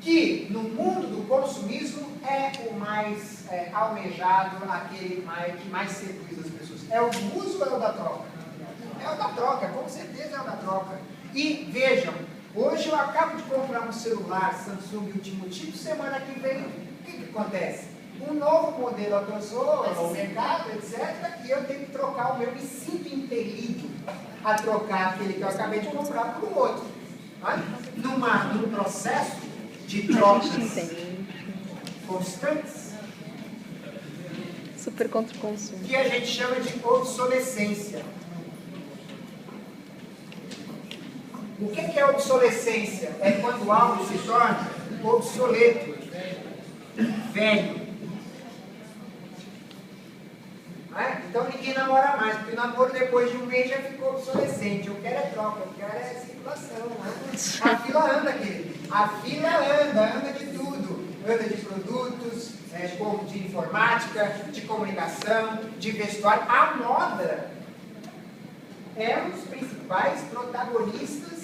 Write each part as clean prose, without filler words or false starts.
que no mundo do consumismo é o mais almejado, aquele que mais seduz as pessoas. É o do uso ou é o da troca? É o da troca, com certeza é o da troca. E vejam, hoje eu acabo de comprar um celular Samsung último tipo, semana que vem, o que acontece? Um novo modelo alcançou o mercado, etc., e eu tenho que trocar o meu, me sinto impelido a trocar aquele que eu acabei de comprar por um outro. Num processo de trocas constantes, super contra o consumo, que a gente chama de obsolescência. O que é obsolescência? É quando algo se torna obsoleto, velho. Então ninguém namora mais, porque o namoro depois de um mês já ficou obsolescente. Eu quero é troca, eu quero é circulação. A fila anda, querido. A fila anda de tudo. Anda de produtos, como de informática, de comunicação, de vestuário. A moda é um dos principais protagonistas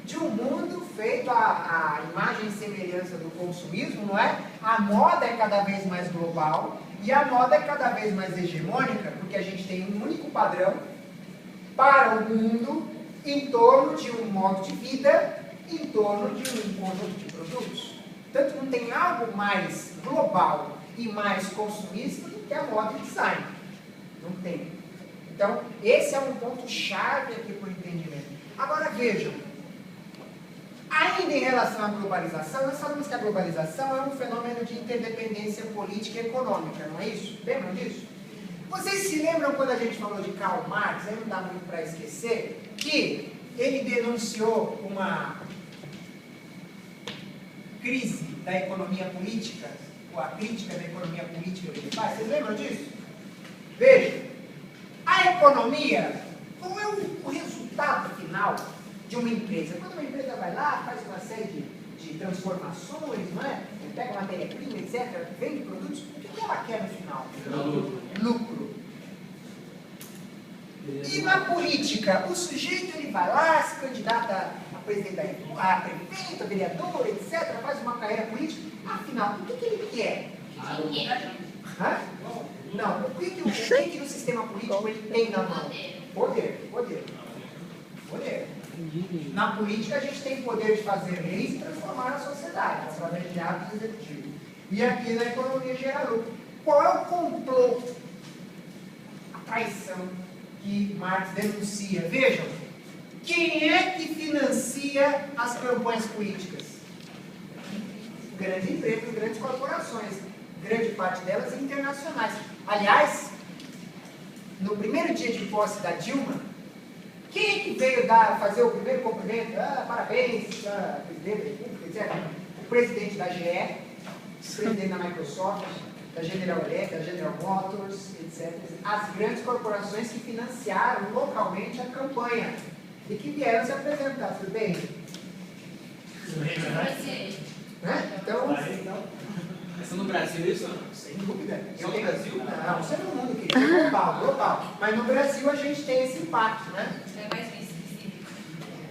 de um mundo feito à imagem e semelhança do consumismo, não é? A moda é cada vez mais global e a moda é cada vez mais hegemônica, porque a gente tem um único padrão para o mundo em torno de um modo de vida, em torno de um conjunto de produtos. Portanto, não tem algo mais global e mais consumista do que a moda e design. Não tem. Então, esse é um ponto-chave aqui para o entendimento. Agora, vejam, ainda em relação à globalização, nós sabemos que a globalização é um fenômeno de interdependência política e econômica, não é isso? Lembram disso? Vocês se lembram quando a gente falou de Karl Marx, aí não dá muito para esquecer, que ele denunciou uma crise da economia política, ou a crítica da economia política que ele faz? Vocês lembram disso? Vejam, a economia, qual é o resultado final de uma empresa? Quando uma empresa vai lá, faz uma série de transformações, não é? Pega matéria-prima, etc., vende produtos, o que ela quer no final? Lucro. E na política, o sujeito ele vai lá, se candidata a presidente a prefeito, a vereador, etc., faz uma carreira política, afinal, o que ele quer? Hã? Não, o que no sistema político ele tem na mão? Poder. Na política a gente tem poder de fazer leis e transformar a sociedade, através de atos executivos. E aqui na economia gera lucro. Qual é o complô? A traição que Marx denuncia. Vejam, quem é que financia as campanhas políticas? Grandes empresas, grandes corporações. Grande parte delas internacionais. Aliás, no primeiro dia de posse da Dilma, quem é que veio fazer o primeiro cumprimento? Parabéns, presidente da República, etc. O presidente da GE, o presidente da Microsoft, da General Electric, da General Motors, etc. As grandes corporações que financiaram localmente a campanha e que vieram se apresentar, tudo bem? Então, Isso no Brasil, isso não? sem dúvida. Só no Brasil? Não, isso é no mundo, querido. Global. Mas no Brasil a gente tem esse impacto, né? É mais específico.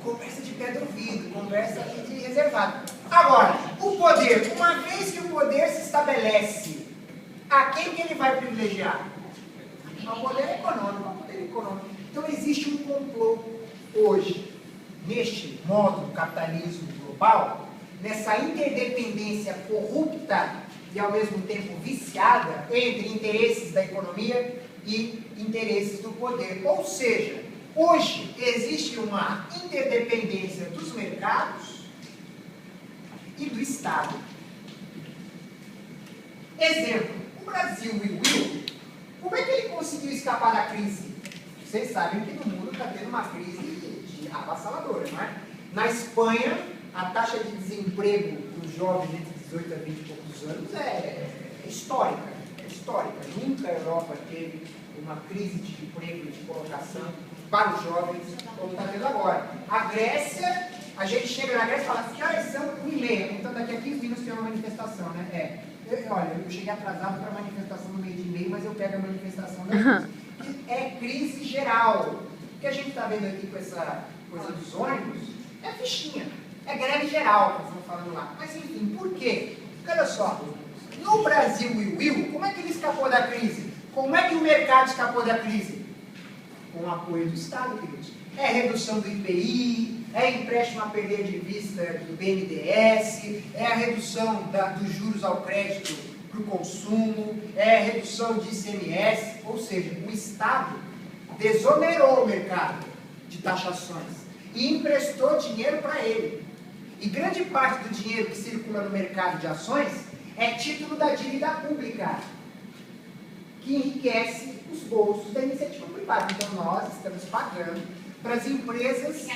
Conversa de pé do ouvido, conversa de reservado. Agora, o poder, uma vez que o poder se estabelece, a quem que ele vai privilegiar? Ao poder econômico. Então existe um complô hoje, neste modo do capitalismo global, nessa interdependência corrupta e ao mesmo tempo viciada entre interesses da economia e interesses do poder. Ou seja, hoje existe uma interdependência dos mercados e do Estado. Exemplo, o Brasil e o Will, como é que ele conseguiu escapar da crise? Vocês sabem que no mundo está tendo uma crise avassaladora, não é? Na Espanha, a taxa de desemprego dos jovens entre 18 a 20 e poucos anos é histórica. Nunca a Europa teve uma crise de emprego e de colocação para os jovens como está tendo agora. A Grécia, a gente chega na Grécia e fala assim, que horas são 1h30, então daqui a 15 minutos tem uma manifestação, né? Olha, eu cheguei atrasado para a manifestação no meio de meio, mas eu pego a manifestação da É crise geral. O que a gente está vendo aqui com essa coisa dos ônibus é fichinha. É greve geral que eles estão falando lá. Mas enfim, por quê? Porque olha só, no Brasil e o Will, como é que ele escapou da crise? Como é que o mercado escapou da crise? Com o apoio do Estado, queridos. É redução do IPI, é empréstimo a perder de vista do BNDES, é a redução dos juros ao crédito para o consumo, é a redução de ICMS, ou seja, o Estado desonerou o mercado de taxações e emprestou dinheiro para ele. E grande parte do dinheiro que circula no mercado de ações é título da dívida pública, que enriquece os bolsos da iniciativa privada. Então nós estamos pagando para as empresas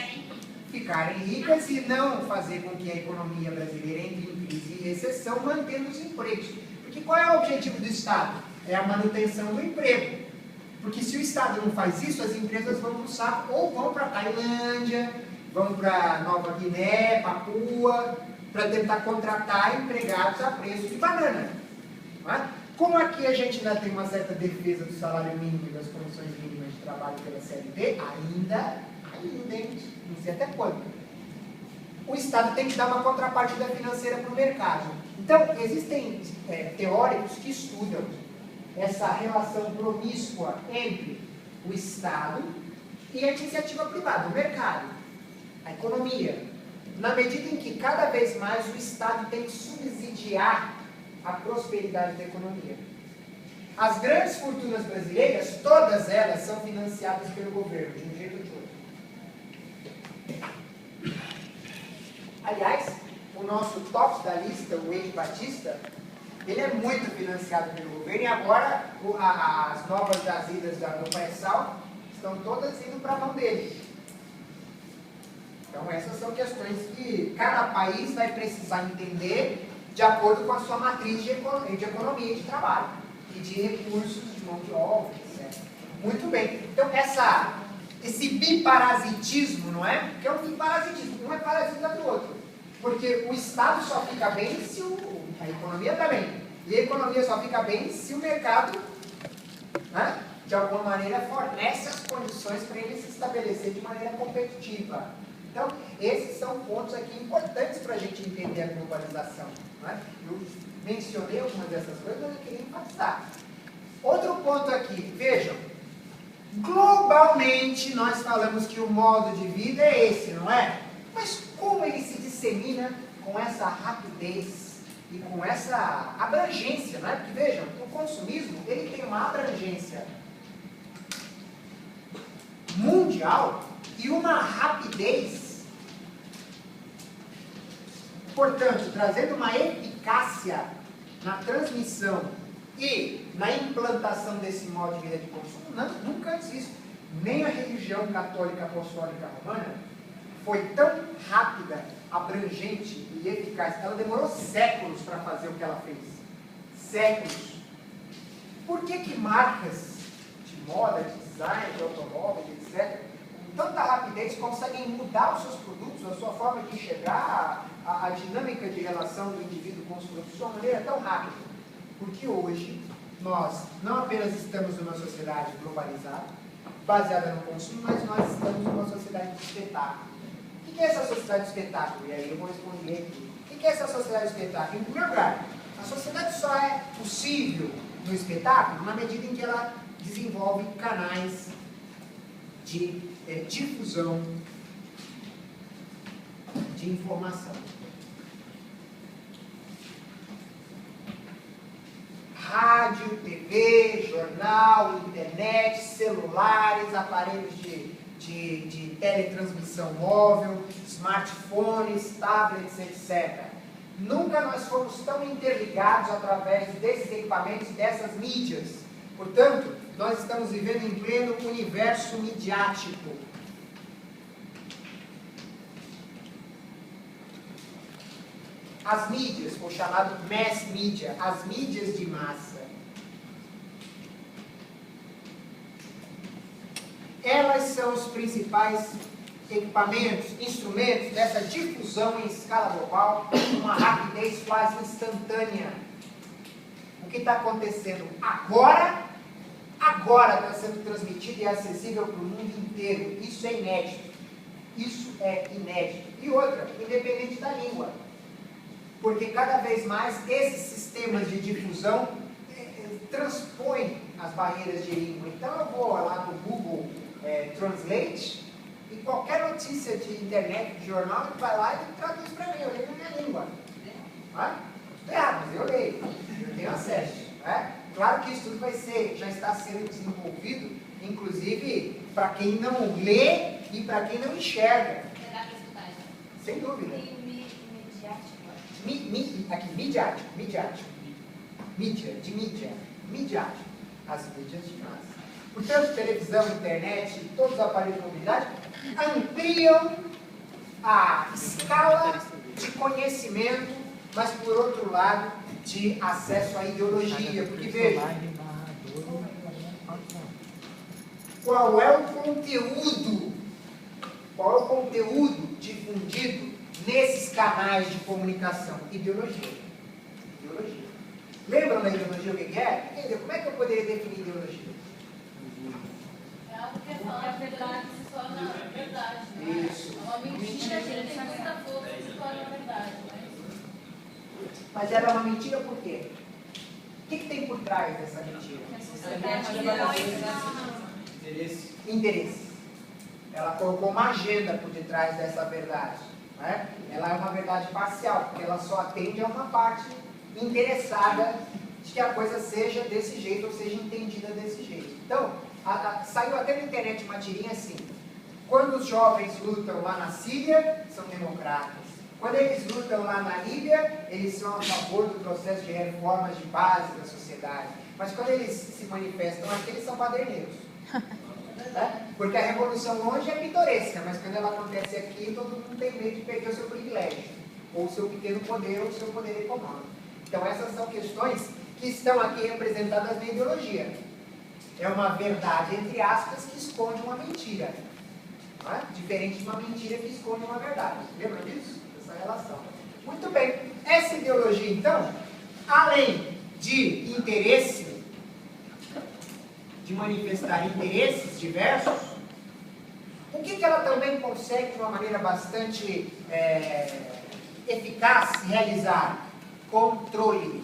ficarem ricas e não fazer com que a economia brasileira entre em crise e recessão, mantendo os empregos. Porque qual é o objetivo do Estado? É a manutenção do emprego. Porque se o Estado não faz isso, as empresas vão para o saco ou vão para a Tailândia, vão para Nova Guiné, Papua, para tentar contratar empregados a preço de banana. Não é? Como aqui a gente ainda tem uma certa defesa do salário mínimo e das condições mínimas de trabalho pela CLT, ainda, não sei até quando, o Estado tem que dar uma contrapartida financeira para o mercado. Então, existem teóricos que estudam essa relação promíscua entre o Estado e a iniciativa privada, o mercado, a economia, na medida em que cada vez mais o Estado tem que subsidiar a prosperidade da economia. As grandes fortunas brasileiras, todas elas são financiadas pelo governo, de um jeito ou de outro. Aliás, o nosso top da lista, o Eide Batista, ele é muito financiado pelo governo e agora as novas jazidas do pré-sal estão todas indo para a mão dele. Então essas são questões que cada país vai precisar entender de acordo com a sua matriz de economia e de trabalho e de recursos de mão de obra, etc. Muito bem. Então esse biparasitismo, não é? Que é um biparasitismo, um é parasita do outro. Porque o Estado só fica bem se a economia está bem. E a economia só fica bem se o mercado, né, de alguma maneira, fornece as condições para ele se estabelecer de maneira competitiva. Então, esses são pontos aqui importantes para a gente entender a globalização. Né? Eu mencionei algumas dessas coisas, mas eu queria enfatizar. Outro ponto aqui, vejam. Globalmente, nós falamos que o modo de vida é esse, não é? Mas como ele se dissemina com essa rapidez e com essa abrangência, não é? Porque vejam, o consumismo, ele tem uma abrangência mundial e uma rapidez, portanto, trazendo uma eficácia na transmissão e na implantação desse modo de vida de consumo, nunca antes isso. Nem a religião católica apostólica romana foi tão rápida, abrangente e eficaz. Ela demorou séculos para fazer o que ela fez. Séculos. Por que marcas de moda, de design, de automóveis, etc., com tanta rapidez conseguem mudar os seus produtos, a sua forma de enxergar, a dinâmica de relação do indivíduo com os produtos de uma maneira tão rápida? Porque hoje nós não apenas estamos numa sociedade globalizada, baseada no consumo, mas nós estamos numa sociedade de espetáculo. O que é essa sociedade de espetáculo? E aí eu vou responder aqui. O que é essa sociedade de espetáculo? Em primeiro lugar, a sociedade só é possível no espetáculo na medida em que ela desenvolve canais de difusão de informação. Rádio, TV, jornal, internet, celulares, aparelhos de teletransmissão móvel, smartphones, tablets, etc. Nunca nós fomos tão interligados através desses equipamentos e dessas mídias. Portanto, nós estamos vivendo em pleno universo midiático. As mídias, o chamado mass media, as mídias de massa, elas são os principais equipamentos, instrumentos dessa difusão em escala global, com uma rapidez quase instantânea. O que está acontecendo agora está sendo transmitido e acessível para o mundo inteiro. Isso é inédito. Isso é inédito. E outra, independente da língua. Porque cada vez mais esses sistemas de difusão transpõem as barreiras de língua. Então eu vou lá no Google Translate e qualquer notícia de internet, de jornal, ele vai lá e traduz para mim, eu leio na minha língua. Mas eu leio, eu tenho acesso. Claro que isso tudo já está sendo desenvolvido, inclusive para quem não lê e para quem não enxerga. Dá para estudar, né? Sem dúvida. E Midiático. Mídia, de mídia. Midiático. As mídias de massa. Portanto, televisão, internet, todos os aparelhos de mobilidade ampliam a escala de conhecimento, mas, por outro lado, de acesso à ideologia. Porque, veja, qual é o conteúdo difundido nesses canais de comunicação? Ideologia. Lembram da ideologia o que é? Entendeu? Como é que eu poderia definir ideologia? É algo que é falado, a verdade se torna verdade. Né? Isso. É uma mentira que tem muita força e se torna verdade. Mas ela é uma mentira por quê? O que tem por trás dessa mentira? Interesse. Ela colocou uma agenda por detrás dessa verdade. Né? Ela é uma verdade parcial, porque ela só atende a uma parte interessada de que a coisa seja desse jeito, ou seja entendida desse jeito. Então, saiu até na internet uma tirinha assim: quando os jovens lutam lá na Síria, são democratas. Quando eles lutam lá na Líbia, eles são a favor do processo de reformas de base da sociedade. Mas quando eles se manifestam aqui, eles são paderneiros. Né? Porque a revolução longe é pitoresca, mas quando ela acontece aqui, todo mundo tem medo de perder o seu privilégio, ou o seu pequeno poder, ou o seu poder econômico. Então essas são questões que estão aqui representadas na ideologia. É uma verdade, entre aspas, que esconde uma mentira. Não é? Diferente de uma mentira que esconde uma verdade. Lembra disso? Essa relação. Muito bem. Essa ideologia, então, além de interesse, de manifestar interesses diversos, o que ela também consegue, de uma maneira bastante eficaz, realizar? Controle.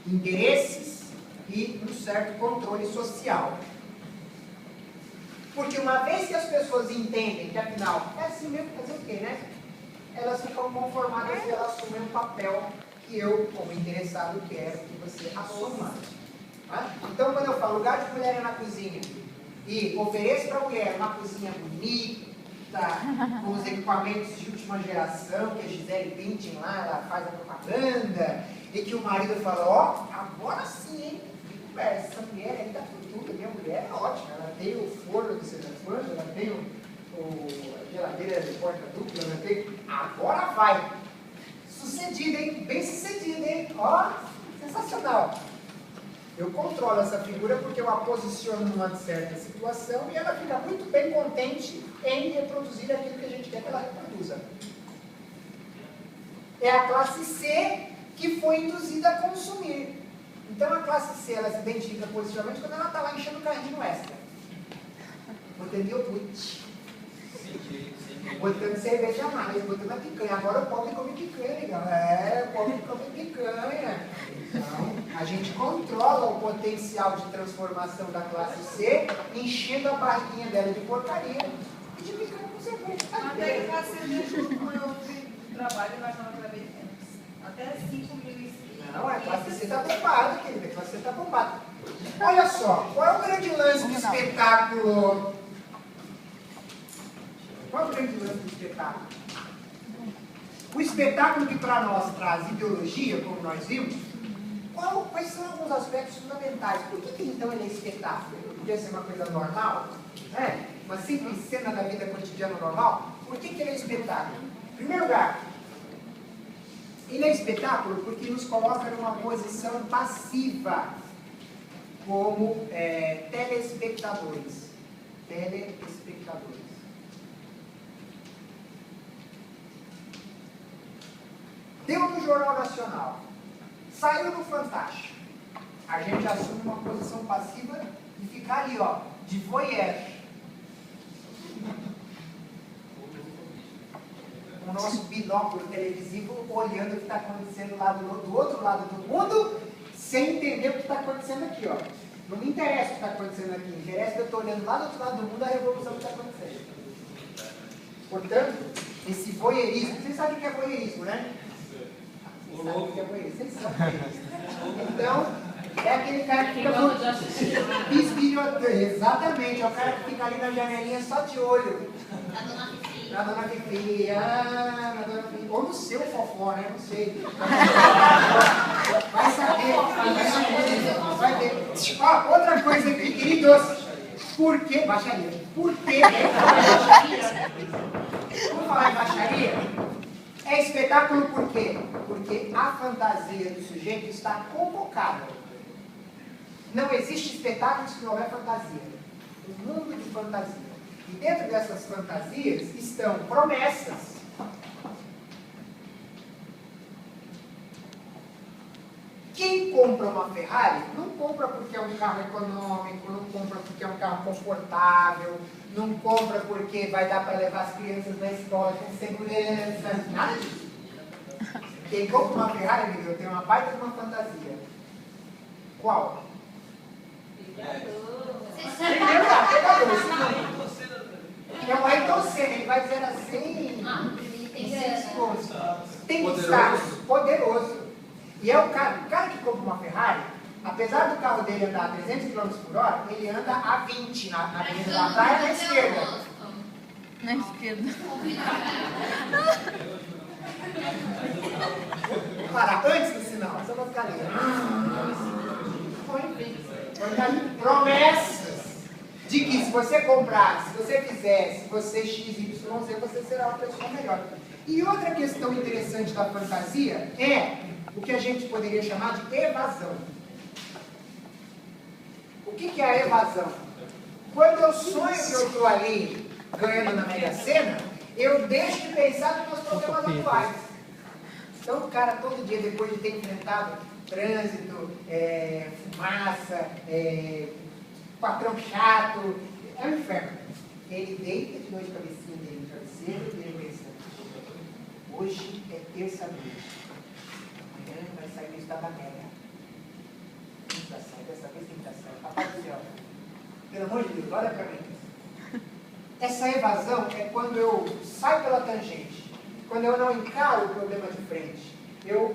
Interesses e um certo controle social. Porque uma vez que as pessoas entendem que, afinal, é assim mesmo, fazer o quê, né? Elas ficam conformadas e elas assumem um papel que eu, como interessado, quero que você assuma. Tá? Então, quando eu falo lugar de mulher é na cozinha e ofereço para a mulher uma cozinha bonita, com os equipamentos de última geração, que a Gisele Bündchen lá, ela faz a propaganda, e que o marido fala, ó, agora sim, hein? Que conversa, essa mulher aí tá por tudo, minha mulher é ótima, ela tem o forno de sei lá quando, ela tem a geladeira de porta dupla, ela tem, agora vai! Sucedida, hein? Bem sucedida, hein? Ó, sensacional! Eu controlo essa figura porque eu a posiciono numa certa situação e ela fica muito bem contente em reproduzir aquilo que a gente quer que ela reproduza. É a classe C que foi induzida a consumir. Então a classe C, ela se identifica positivamente quando ela está lá enchendo o carrinho extra. Botando iogurte. Botando cerveja a mais, botando a picanha. Agora o pobre come picanha, legal. O pobre come picanha. Então, a gente controla o potencial de transformação da classe C, enchendo a barriguinha dela de porcaria e de picanha com cerveja. Até que a classe C quando eu vi trabalho, eu achava que era bem menos. Até 5 mil inscritos. Não, a classe C está bombada, querida. A classe C está bombada. Olha só, qual é o grande lance do espetáculo? Qual é o grande lance do espetáculo? O espetáculo que para nós traz ideologia, como nós vimos, quais são alguns aspectos fundamentais? Por que então ele é espetáculo? Ele podia ser uma coisa normal? Uma simples cena da vida cotidiana normal? Por que ele é espetáculo? Em primeiro lugar, ele é espetáculo porque nos coloca numa posição passiva como telespectadores. Deu no Jornal Nacional, saiu no Fantástico. A gente assume uma posição passiva e fica ali, ó, de voyeur. o nosso binóculo televisivo olhando o que está acontecendo lá do outro lado do mundo, sem entender o que está acontecendo aqui, ó. Não me interessa o que está acontecendo aqui, me interessa que eu estou olhando lá do outro lado do mundo a revolução que está acontecendo. Portanto, esse voyeurismo, vocês sabem o que é voyeurismo, né? Vocês sabem o que é voyeurismo, vocês sabem o que é voyeurismo. Então, é aquele cara que fica bisbilhotando, exatamente, é o cara que fica ali na janelinha só de olho. Na dona Fifi, na dona Fifi, ou no seu fofó, né? Não sei. Vai saber, vai ver. Ó, outra coisa aqui, queridos. Por que baixaria? Por que baixaria? Vamos falar em baixaria? É espetáculo por quê? Porque a fantasia do sujeito está convocada. Não existe espetáculo se não houver fantasia. Um mundo de fantasia. E dentro dessas fantasias estão promessas. Quem compra uma Ferrari não compra porque é um carro econômico, não compra porque é um carro confortável, não compra porque vai dar para levar as crianças na escola com segurança, nada disso. Quem compra uma Ferrari, amigo, tem uma baita de uma fantasia. Qual? Primeiro lá, pegador. É o Ayrton Senna, ele vai dizer assim, tem que estar poderoso. E é o cara que compra uma Ferrari, apesar do carro dele andar a 300 km por hora, ele anda a 20 na avenida da praia na esquerda. Na esquerda. Vou parar antes do sinal, só vou ficar ali. Bom, enfim, promessas de que se você comprar, se você fizer, se você XYZ, você será uma pessoa melhor. E outra questão interessante da fantasia é o que a gente poderia chamar de evasão. O que é a evasão? Quando eu sonho que eu estou ali ganhando na Mega Sena, eu deixo de pensar nos meus problemas atuais. Então o cara todo dia, depois de ter enfrentado trânsito, fumaça, patrão chato, é um inferno. Ele deita de noite a cabecinha dele no travesseiro e ele pensa, hoje é terça-noite, amanhã vai sair o estado da Mega. Tem que dar certo, dessa vez tem que dar certo. Papai do céu, pelo amor de Deus, olha para mim. Essa evasão é quando eu saio pela tangente, quando eu não encaro o problema de frente. Eu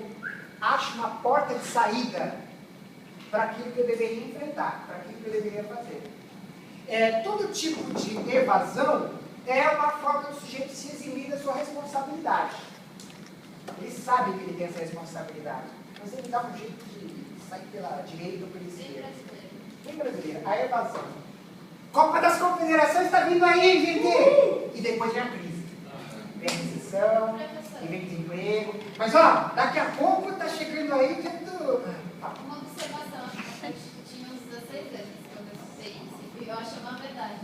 acho uma porta de saída para aquilo que eu deveria enfrentar, para aquilo que eu deveria fazer. Todo tipo de evasão é uma forma do sujeito se eximir da sua responsabilidade. Ele sabe que ele tem essa responsabilidade, mas ele dá um jeito de sair pela direita ou pela esquerda. Bem brasileiro. A evasão. Copa das Confederações está vindo aí, gente! E depois vem a crise. Vem a recessão, e vem desemprego. Mas ó, daqui a pouco está chegando aí dentro do... Uma observação, eu tinha uns 16 anos quando eu sei isso, e eu acho uma verdade.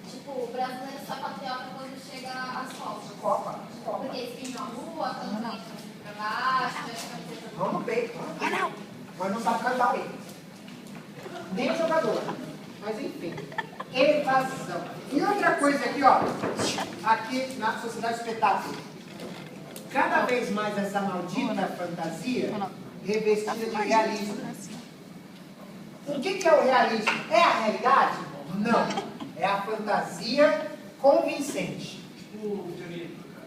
Tipo, o brasileiro só patriota quando chega às Copas. Copa. Porque eles ficam na rua, cantando pra baixo, deixam Vamos no peito. Mas não sabe cantar bem. Nem o jogador. Mas enfim. Evasão. E outra coisa aqui, ó. Aqui na Sociedade Espetáculo. Cada vez mais essa maldita fantasia revestida de realismo. O que é o realismo? É a realidade? Não. É a fantasia convincente.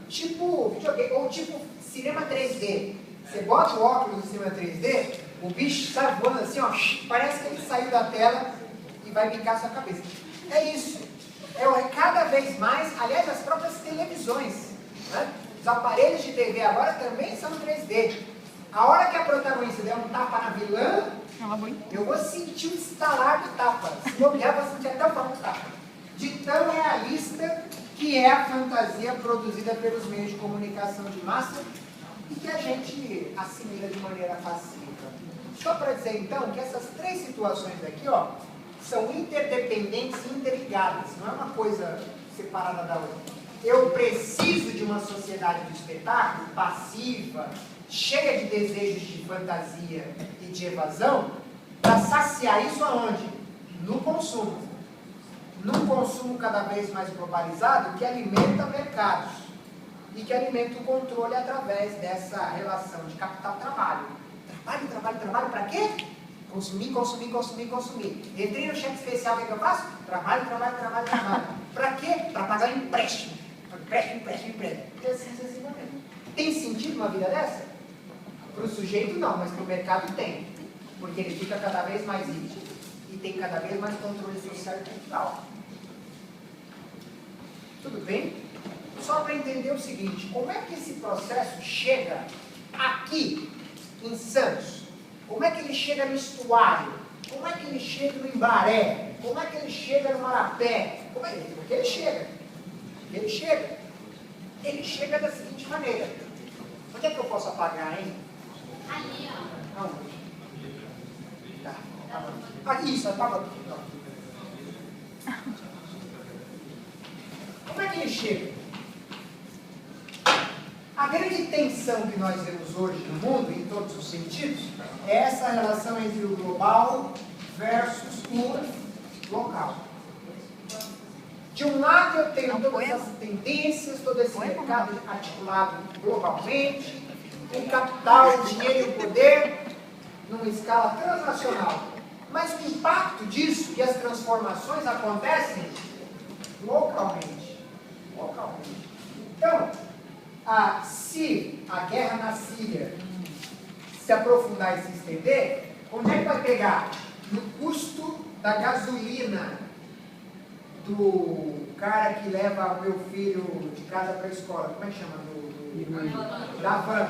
Tipo videogame, ou tipo cinema 3D. Você bota o óculos do cinema 3D, o bicho sai voando assim, ó, parece que ele saiu da tela e vai picar a sua cabeça. É isso. Cada vez mais, aliás, as próprias televisões, né? Os aparelhos de TV agora também são 3D. A hora que a protagonista der um tapa na vilã, eu vou sentir um estalar de tapa. Se bobear, vou sentir até o próprio tapa. De tão realista que é a fantasia produzida pelos meios de comunicação de massa e que a gente assimila de maneira pacífica. Só para dizer então que essas três situações aqui, ó, são interdependentes e interligadas, não é uma coisa separada da outra. Eu preciso de uma sociedade do espetáculo passiva, cheia de desejos de fantasia e de evasão, para saciar isso aonde? No consumo. Num consumo cada vez mais globalizado que alimenta mercados. e que alimenta o controle através dessa relação de capital-trabalho. Trabalho, trabalho, trabalho, para quê? Consumir, consumir, consumir, consumir. Entrei no cheque especial, o que eu faço? Trabalho, trabalho, trabalho, trabalho. Para quê? Para pagar empréstimo. Empréstimo, empréstimo, empréstimo. E assim sucessivamente. Tem sentido uma vida dessa? Para o sujeito não, mas para o mercado tem. Porque ele fica cada vez mais rígido. E tem cada vez mais controle social e cultural. Tudo bem? Só para entender o seguinte, como é que esse processo chega aqui, em Santos? Como é que ele chega no estuário? Como é que ele chega no Embaré? Como é que ele chega no Marapé? Como é que ele chega? Ele chega. Ele chega da seguinte maneira. Onde é que eu posso apagar, hein? Ali, ó. Aonde? Tá. Ah, isso, apaga aqui. Como é que ele chega? A grande tensão que nós vemos hoje no mundo, em todos os sentidos, é essa relação entre o global versus o local. De um lado eu tenho todas as tendências, todo esse mercado articulado globalmente, o capital, o dinheiro e o poder, numa escala transnacional. Mas o impacto disso e as transformações acontecem localmente. Localmente. Então, se a guerra na Síria se aprofundar e se estender, onde é que vai pegar? No custo da gasolina do cara que leva o meu filho de casa para a escola. Como é que chama? Da van.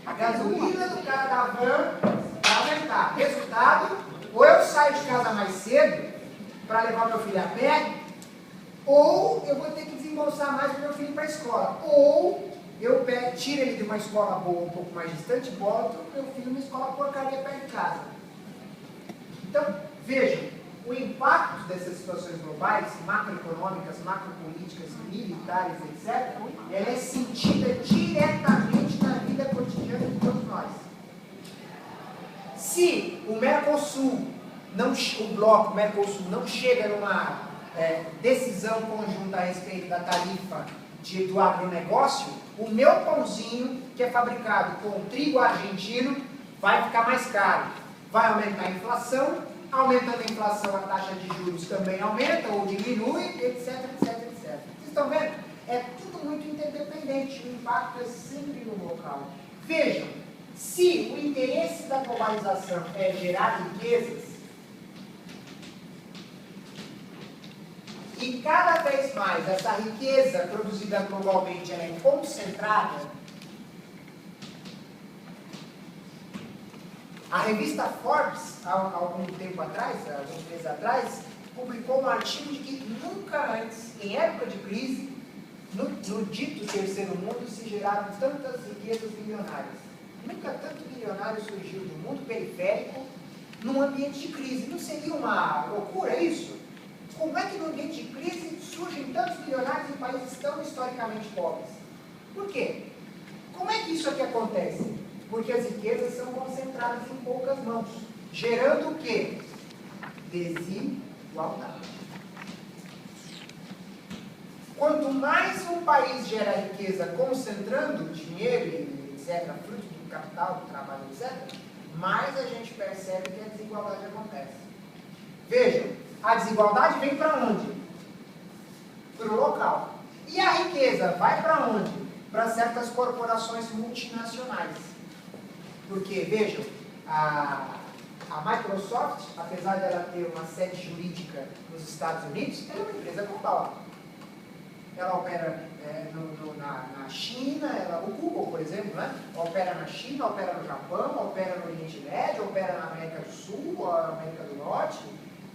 A gasolina do cara da van vai aumentar. Resultado, ou eu saio de casa mais cedo para levar meu filho a pé, ou eu vou ter que desembolsar mais para meu filho ir para a escola. Ou eu tiro ele de uma escola boa um pouco mais distante e boto meu filho numa escola porcaria perto de casa. Então, vejam, o impacto dessas situações globais, macroeconômicas, macropolíticas, militares, etc., ela é sentida diretamente na vida cotidiana de todos nós. Se o Mercosul, o bloco Mercosul, não chega numa decisão conjunta a respeito da tarifa do agronegócio, o meu pãozinho, que é fabricado com trigo argentino, vai ficar mais caro. Vai aumentar a inflação, aumentando a inflação, a taxa de juros também aumenta ou diminui, etc, etc, etc. Vocês estão vendo? É tudo muito interdependente, o impacto é sempre no local. Vejam, se o interesse da globalização é gerar riquezas, e cada vez mais essa riqueza produzida globalmente ela é concentrada, a revista Forbes, há algum tempo atrás, alguns meses atrás, publicou um artigo de que nunca antes, em época de crise, no dito terceiro mundo, se geraram tantas riquezas bilionárias. Nunca tanto bilionário surgiu do mundo periférico num ambiente de crise. Não seria uma loucura isso? Como é que no ambiente de crise surgem tantos bilionários em países tão historicamente pobres? Por quê? Como é que isso aqui acontece? Porque as riquezas são concentradas em poucas mãos, gerando o quê? Desigualdade. Quanto mais um país gera riqueza concentrando dinheiro e etc., fruto do capital, do trabalho, etc., mais a gente percebe que a desigualdade acontece. Vejam, a desigualdade vem para onde? Para o local. E a riqueza vai para onde? Para certas corporações multinacionais. Porque, vejam, a Microsoft, apesar de ela ter uma sede jurídica nos Estados Unidos, ela é uma empresa global. Ela opera na China, o Google, por exemplo, né? Opera na China, opera no Japão, opera no Oriente Médio, opera na América do Sul, na América do Norte.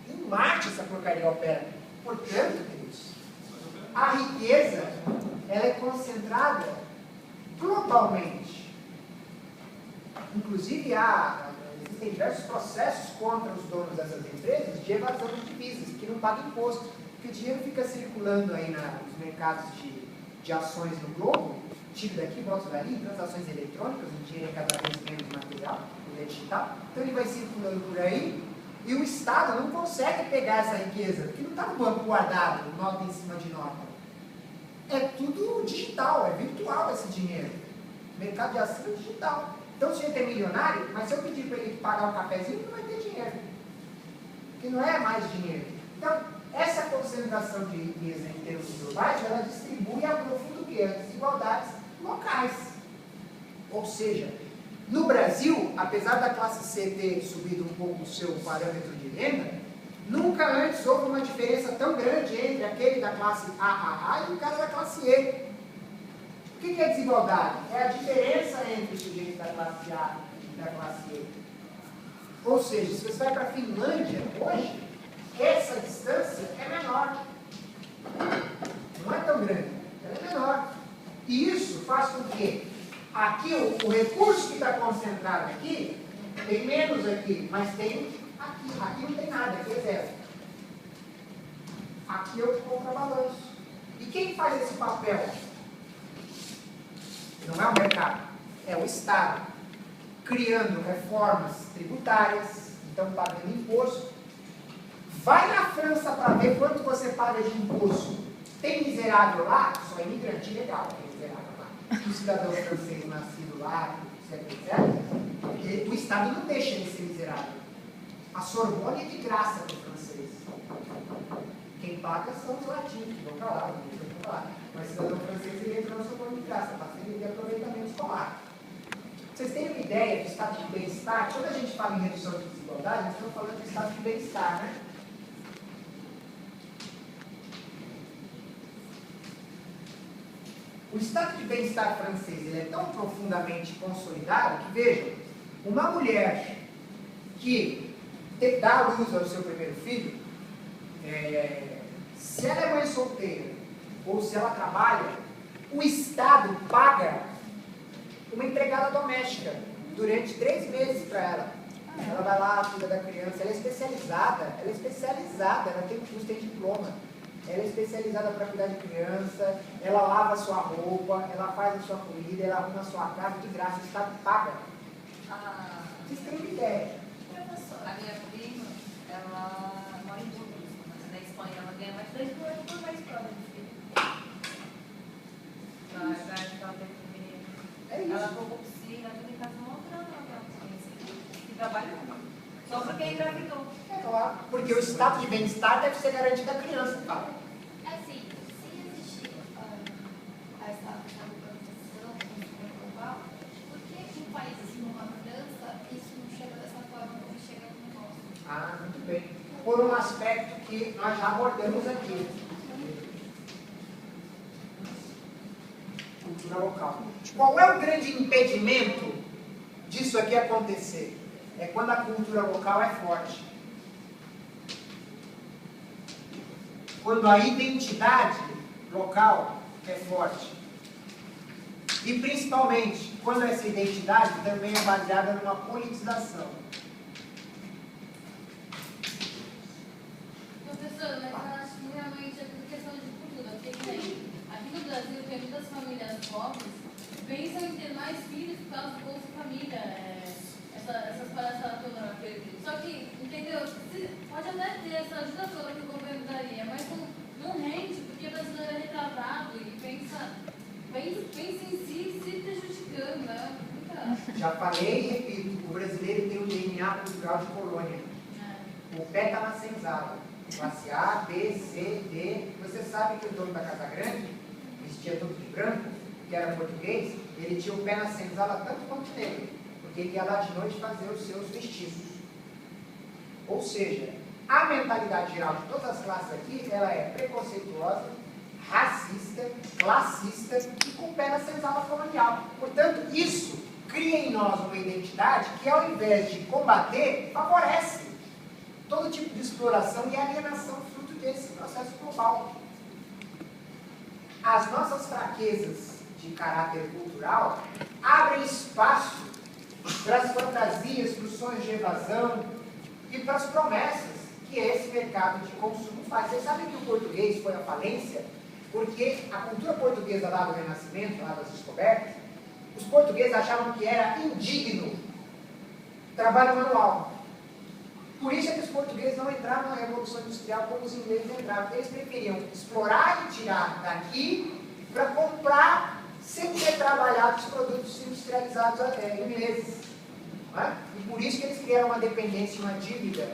Em Marte essa porcaria opera. Portanto, queridos, a riqueza ela é concentrada globalmente. Inclusive, existem diversos processos contra os donos dessas empresas de evasão de divisas, que não pagam imposto. Porque o dinheiro fica circulando aí nos mercados de ações no globo, tiro daqui, volta dali, transações eletrônicas, o dinheiro é cada vez menos material, ele é digital. Então ele vai circulando por aí, e o Estado não consegue pegar essa riqueza, porque não está no banco guardado, nota em cima de nota. é tudo digital, é virtual esse dinheiro. Mercado de ação é digital. Então, se ele é milionário, mas se eu pedir para ele pagar um cafezinho, não vai ter dinheiro. Porque não é mais dinheiro. Então, essa concentração de riqueza em termos globais, ela distribui e aprofunda o quê? As desigualdades locais. Ou seja, no Brasil, apesar da classe C ter subido um pouco o seu parâmetro de renda, nunca antes houve uma diferença tão grande entre aquele da classe AAA e o cara da classe E. O que é desigualdade? É a diferença entre o sujeito da classe A e da classe E. Ou seja, se você vai para a Finlândia hoje, essa distância é menor. Não é tão grande, ela é menor. E isso faz com que aqui o recurso que está concentrado aqui, tem menos aqui, mas tem aqui. Aqui não tem nada, aqui é zero. Aqui eu contrabalanço. E quem faz esse papel? Não é o mercado, é o Estado, criando reformas tributárias, então pagando imposto. Vai na França para ver quanto você paga de imposto. Tem miserável lá? Só imigrante legal tem miserável lá. O cidadão francês nascido lá, etc., porque o Estado não deixa ele ser miserável. A Sorbonne é de graça para o francês. Quem paga são os latinos, que vão para lá, mas o cidadão francês ele entra na Sorbonne de graça, basta ele ter aproveitamento escolar. Vocês têm uma ideia do estado de bem-estar? Quando a gente fala em redução de desigualdade, nós estamos falando do estado de bem-estar, né? O estado de bem-estar francês ele é tão profundamente consolidado que, vejam, uma mulher que dá à luz ao seu primeiro filho, se ela é mãe solteira ou se ela trabalha, o Estado paga uma empregada doméstica durante 3 meses para ela. Ela vai lá, cuida da criança, ela é especializada, ela tem curso, tem diploma. Ela é especializada para cuidar de criança, ela lava a sua roupa, ela faz a sua comida, ela arruma a sua casa de graça, o Estado paga. Vocês têm uma ideia? A minha prima, ela mora em Burgos, na Espanha, ela ganha mais 3 mil euros por mês para ela de filho. Ela teve um menino. É isso. Ela ficou com piscina, tudo em casa, mostrando e trabalhando. Só porque engravidou. É claro, porque o estado de bem-estar deve ser garantido à criança, tá? Assim, se existir essa urbanização global, por que em países como a França isso não chega dessa forma como chega no nosso? Ah, muito bem. Por um aspecto que nós já abordamos aqui. Cultura local. Qual é o grande impedimento disso aqui acontecer? É quando a cultura local é forte. Quando a identidade local é forte. E principalmente, quando essa identidade também é baseada numa politização. Professor, mas eu acho que realmente é por questão de cultura. Porque aqui no Brasil tem muitas famílias pobres que pensam em ter mais filhos por causa do Bolsa Família. Essas palhaçadas todas. Só que, entendeu? Pode até ter essa ajuda toda que o governo daria, mas não rende, porque o brasileiro é retratado e pensa em si se prejudicando, né? Já falei e repito, o brasileiro tem um DNA cultural de colônia. O pé está na senzala. Classe A, B, C, D. Você sabe que o dono da Casa Grande vestia todo de branco, que era português, ele tinha o pé na senzala tanto quanto negro, porque ele ia lá de noite fazer os seus vestidos. Ou seja, a mentalidade geral de todas as classes aqui, ela é preconceituosa, racista, classista e com o pé na senzala colonial. Portanto, isso cria em nós uma identidade que, ao invés de combater, favorece todo tipo de exploração e alienação fruto desse processo global. As nossas fraquezas de caráter cultural abrem espaço para as fantasias, para os sonhos de evasão e para as promessas que esse mercado de consumo faz. Vocês sabem que o português foi à falência porque a cultura portuguesa lá do Renascimento, lá das descobertas, os portugueses achavam que era indigno trabalho manual. Por isso é que os portugueses não entraram na Revolução Industrial como os ingleses entraram. Eles preferiam explorar e tirar daqui para comprar sem ter trabalhado os produtos industrializados ingleses. Não é? E por isso que eles criaram uma dependência, uma dívida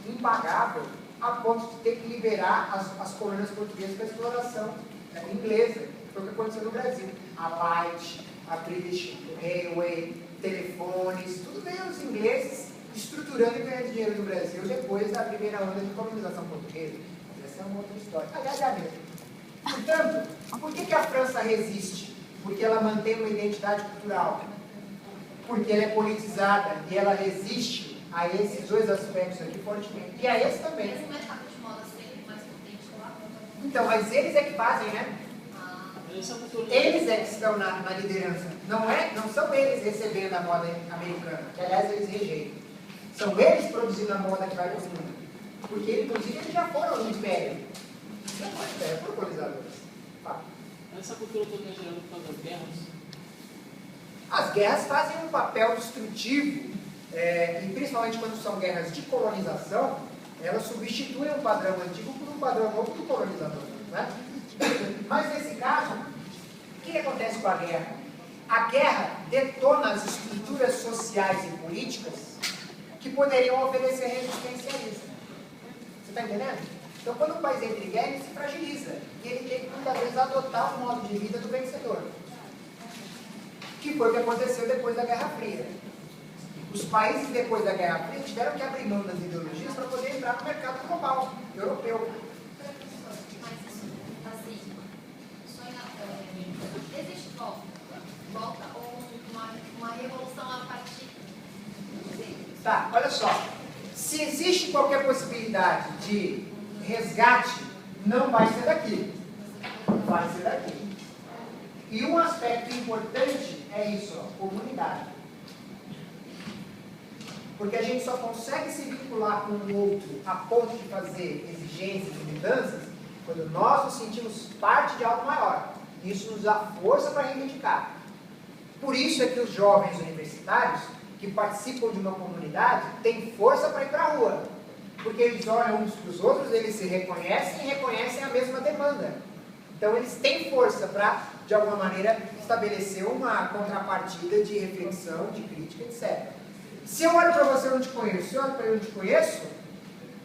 impagável, a ponto de ter que liberar as colônias portuguesas para a exploração inglesa. Foi o que aconteceu no Brasil. A Light, a British Railway, telefones, tudo veio os ingleses estruturando e ganhando dinheiro no Brasil depois da primeira onda de colonização portuguesa. Essa é uma outra história. Aliás, é a mesma. Portanto, por que a França resiste? Porque ela mantém uma identidade cultural. Porque ela é politizada e ela resiste a esses dois aspectos aqui fortemente. E a esse também. Esse mercado de moda sempre mais potente lá. Então, mas eles é que fazem, né? Eles é que estão na liderança. Não são eles recebendo a moda americana, que aliás eles rejeitam. São eles produzindo a moda que vai para o mundo. Porque, inclusive, eles já foram no império. Não foi império, foram colonizadores. Essa cultura toda é gerada por causa das guerras? As guerras fazem um papel destrutivo, e principalmente quando são guerras de colonização, elas substituem um padrão antigo por um padrão novo do colonizador. Né? Mas nesse caso, o que acontece com a guerra? A guerra detona as estruturas sociais e políticas que poderiam oferecer resistência a isso. Você está entendendo? Então, quando um país entra em guerra, ele se fragiliza. E ele tem que, muitas vezes, adotar o modo de vida do vencedor. Que foi o que aconteceu depois da Guerra Fria. Os países, depois da Guerra Fria, tiveram que abrir mão das ideologias para poder entrar no mercado global, europeu. Existe volta ou uma revolução a partir deles? Tá, olha só. Se existe qualquer possibilidade de resgate, não vai ser daqui. Vai ser daqui. E um aspecto importante é isso, ó, comunidade. Porque a gente só consegue se vincular com o outro a ponto de fazer exigências e mudanças quando nós nos sentimos parte de algo maior. Isso nos dá força para reivindicar. Por isso é que os jovens universitários que participam de uma comunidade têm força para ir para a rua. Porque eles olham uns para os outros, eles se reconhecem e reconhecem a mesma demanda. Então eles têm força para, de alguma maneira, estabelecer uma contrapartida de reflexão, de crítica, etc. Se eu olho para você e não te conheço, se eu olho para eu e não te conheço,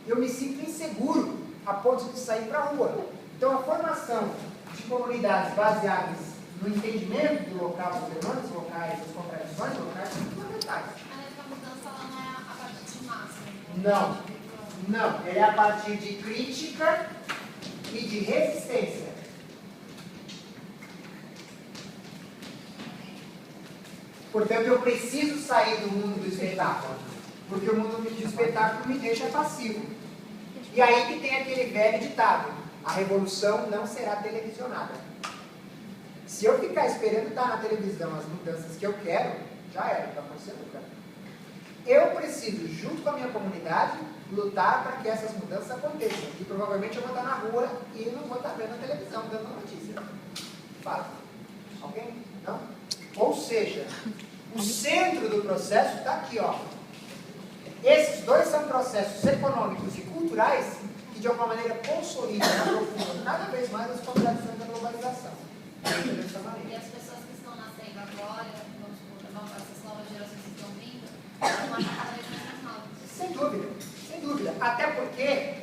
eu me sinto inseguro a ponto de sair para a rua. Então a formação de comunidades baseadas no entendimento do local, das demandas locais, das contradições locais, são fundamentais. Mas a mudança ela não é a partir de massa. Não, ela é a partir de crítica e de resistência. Portanto, eu preciso sair do mundo do espetáculo, porque o mundo do espetáculo me deixa passivo. E aí que tem aquele velho ditado: a revolução não será televisionada. Se eu ficar esperando estar na televisão as mudanças que eu quero, já era, não vai acontecer nunca. Eu preciso, junto com a minha comunidade, lutar para que essas mudanças aconteçam. E provavelmente eu vou estar na rua e não vou estar vendo a televisão, dando notícia. Fala. Alguém? Não? Ou seja, o centro do processo está aqui, ó. Esses dois são processos econômicos e culturais que de alguma maneira consolidam e aprofundam cada vez mais as contradições da globalização. E as pessoas que estão nascendo agora, vamos supor, essas novas gerações que estão vindo, elas vão cada vez mais novas. Sem dúvida, sem dúvida. Até porque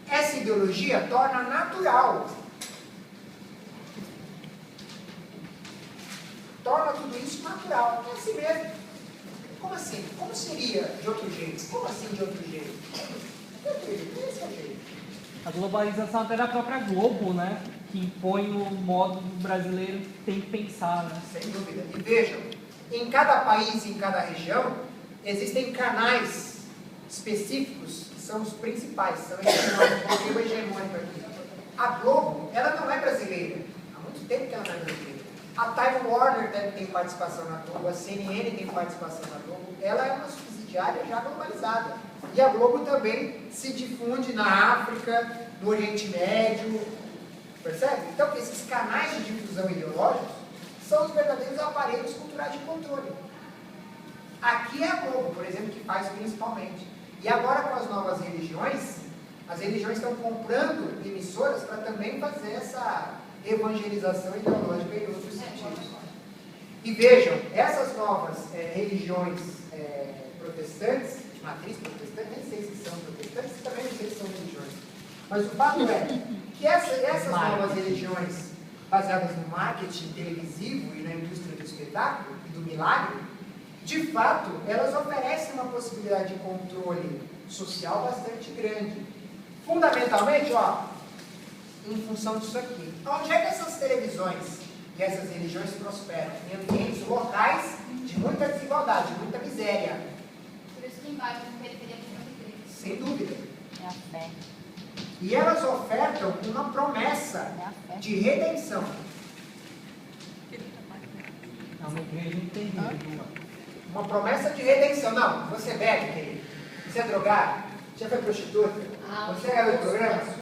essa ideologia torna natural. Torna tudo isso natural. É assim mesmo. Como assim? Como seria de outro jeito? Como assim de outro jeito? Esse é o jeito. A globalização até da própria Globo, né? Que impõe o modo do brasileiro tem que pensar, né? Sem dúvida. E vejam, em cada país, em cada região, existem canais específicos que são os principais, são o hegemônico aqui. A Globo, ela não é brasileira. Há muito tempo que ela não é brasileira. A Time Warner tem participação na Globo, a CNN tem participação na Globo. Ela é uma subsidiária já globalizada. E a Globo também se difunde na África, no Oriente Médio. Percebe? Então, esses canais de difusão ideológicos são os verdadeiros aparelhos culturais de controle. Aqui é a Globo, por exemplo, que faz principalmente. E agora, com as novas religiões, as religiões estão comprando emissoras para também fazer evangelização ideológica em outros sentidos. E vejam, essas novas religiões protestantes, de matriz protestante, nem sei se são protestantes, também não sei se são religiões. Mas o fato é que essas novas religiões, baseadas no marketing televisivo e na indústria do espetáculo e do milagre, de fato, elas oferecem uma possibilidade de controle social bastante grande. Fundamentalmente, em função disso aqui. Onde é que essas televisões e essas religiões prosperam? Em ambientes locais de muita desigualdade, de muita miséria. Por isso que embaixo, na periferia, tem uma igreja. Sem dúvida. É a fé. E elas ofertam uma promessa de redenção. É uma igreja terrível. Uma promessa de redenção. Não, você bebe, querido. Você é drogado. Você foi prostituta. Você é o programa.